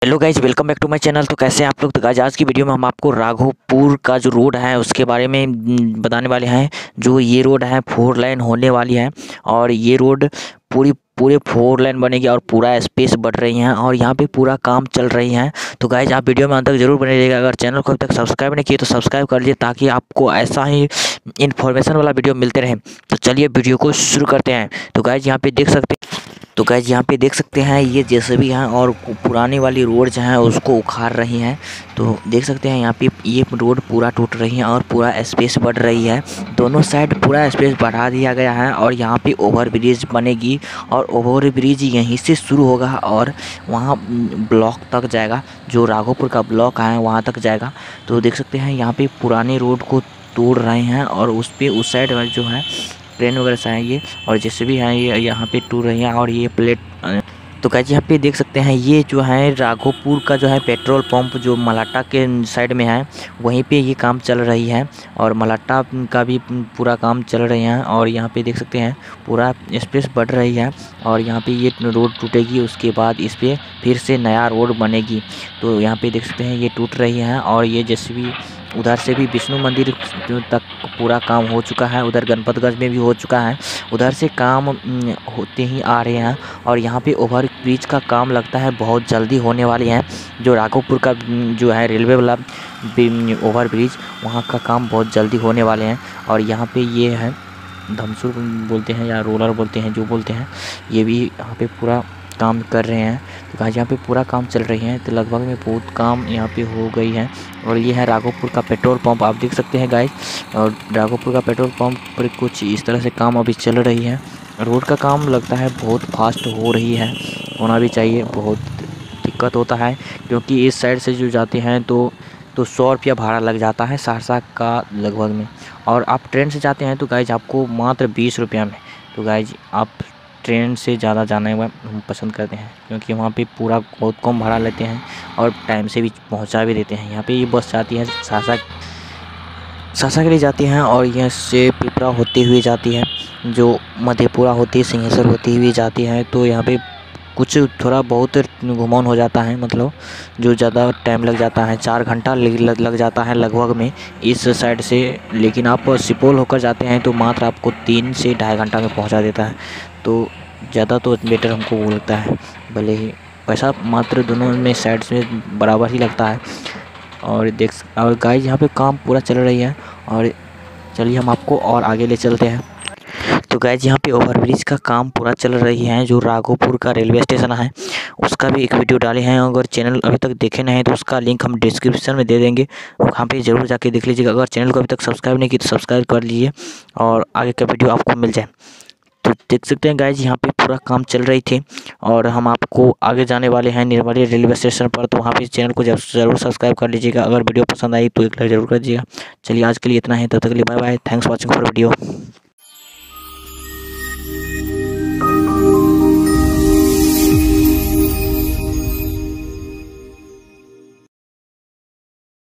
Hello guys, welcome back to my channel. तो कैसे हैं आप लोग। तो गाइज आज की वीडियो में हम आपको राघोपुर का जो रोड है उसके बारे में बताने वाले हैं। जो ये रोड है 4 लाइन होने वाली है और ये रोड पूरे 4 लाइन बनेगी और पूरा स्पेस बढ़ रही है और यहाँ पे पूरा काम चल रही है। तो गाइज आप वीडियो में अंत तक जरूर बने रहिएगा। अगर चैनल को अभी तक सब्सक्राइब नहीं किए तो सब्सक्राइब कर लीजिए ताकि आपको ऐसा ही इन्फॉर्मेशन वाला वीडियो मिलते रहे। तो चलिए वीडियो को शुरू करते हैं। तो गाइज यहाँ पे देख सकते हैं ये जेसीबी है और पुरानी वाली रोड जो है उसको उखाड़ रही हैं। तो देख सकते हैं यहाँ पे ये रोड पूरा टूट रही है और पूरा स्पेस बढ़ रही है। दोनों साइड पूरा स्पेस बढ़ा दिया गया है और यहाँ पे ओवर ब्रिज बनेगी और ओवर ब्रिज यहीं से शुरू होगा और वहाँ ब्लॉक तक जाएगा। जो राघोपुर का ब्लॉक है वहाँ तक जाएगा। तो देख सकते हैं यहाँ पे पुरानी रोड को तोड़ रहे हैं और उस साइड जो है ट्रेन वगैरह से आएंगे और जैसे भी हैं ये यहाँ पे टूर रही हैं और ये प्लेट। तो गाइस यहाँ पे देख सकते हैं ये जो है राघोपुर का जो है पेट्रोल पंप जो मलाटा के साइड में है वहीं पे ये काम चल रही है और मलाटा का भी पूरा काम चल रही है। और यहाँ पे देख सकते हैं पूरा स्पेस बढ़ रही है और यहाँ पे ये रोड टूटेगी उसके बाद इस पर फिर से नया रोड बनेगी। तो यहाँ पे देख सकते हैं ये टूट रही है और ये जैसे भी उधर से भी विष्णु मंदिर तक पूरा काम हो चुका है, उधर गणपतगंज में भी हो चुका है, उधर से काम होते ही आ रहे हैं। और यहाँ पे ओवर ब्रिज का काम लगता है बहुत जल्दी होने वाली है। जो राघोपुर का जो है रेलवे वाला ओवर ब्रिज वहाँ का काम बहुत जल्दी होने वाले हैं। और यहाँ पे ये है धमसुर बोलते हैं या रोलर बोलते हैं जो बोलते हैं, ये भी यहाँ पे पूरा काम कर रहे हैं। तो गाइस यहाँ पे पूरा काम चल रही है। तो लगभग में बहुत काम यहाँ पे हो गई है। और ये है राघोपुर का पेट्रोल पंप, आप देख सकते हैं गाइस। और राघोपुर का पेट्रोल पंप पर कुछ इस तरह से काम अभी चल रही है। रोड का काम लगता है बहुत फास्ट हो रही है, होना भी चाहिए। बहुत दिक्कत होता है क्योंकि इस साइड से जो जाते हैं तो 100 रुपया भाड़ा लग जाता है सहरसा का लगभग में। और आप ट्रेन से जाते हैं तो गाइज आपको मात्र 20 रुपया में। तो गाइज आप ट्रेन से ज़्यादा जाने में हम पसंद करते हैं क्योंकि वहाँ पे पूरा बहुत कम भाड़ा लेते हैं और टाइम से भी पहुँचा भी देते हैं। यहाँ पे ये बस जाती है सहरसा के लिए जाती हैं और यहाँ से पिपरा होते हुए जाती है, जो मधेपुरा होती है सिंहेश्वर होती हुई जाती है। तो यहाँ पे कुछ थोड़ा बहुत घुमाउन हो जाता है, मतलब जो ज़्यादा टाइम लग जाता है 4 घंटा लग जाता है लगभग में इस साइड से। लेकिन आप सुपौल होकर जाते हैं तो मात्र आपको 3 से 2.5 घंटा में पहुंचा देता है। तो ज़्यादा तो बेटर हमको वो लगता है, भले ही पैसा मात्र दोनों में साइड में बराबर ही लगता है। और गाइस यहाँ पे काम पूरा चल रही है और चलिए हम आपको और आगे ले चलते हैं। तो गाइज यहाँ पे ओवरब्रिज का काम पूरा चल रही है। जो राघोपुर का रेलवे स्टेशन है उसका भी एक वीडियो डाले हैं। अगर चैनल अभी तक देखे नहीं है तो उसका लिंक हम डिस्क्रिप्शन में दे देंगे, वहाँ पे ज़रूर जाके देख लीजिएगा। अगर चैनल को अभी तक सब्सक्राइब नहीं की तो सब्सक्राइब कर लीजिए और आगे का वीडियो आपको मिल जाए। तो देख सकते हैं गाइज यहाँ पे पूरा काम चल रही थी और हम आपको आगे जाने वाले हैं निर्मली रेलवे स्टेशन पर। तो वहाँ पे चैनल को ज़रूर सब्सक्राइब कर लीजिएगा। अगर वीडियो पसंद आई तो एक लाइक ज़रूर कर दीजिएगा। चलिए आज के लिए इतना ही, तब तक के लिए bye bye. Thanks watching for video.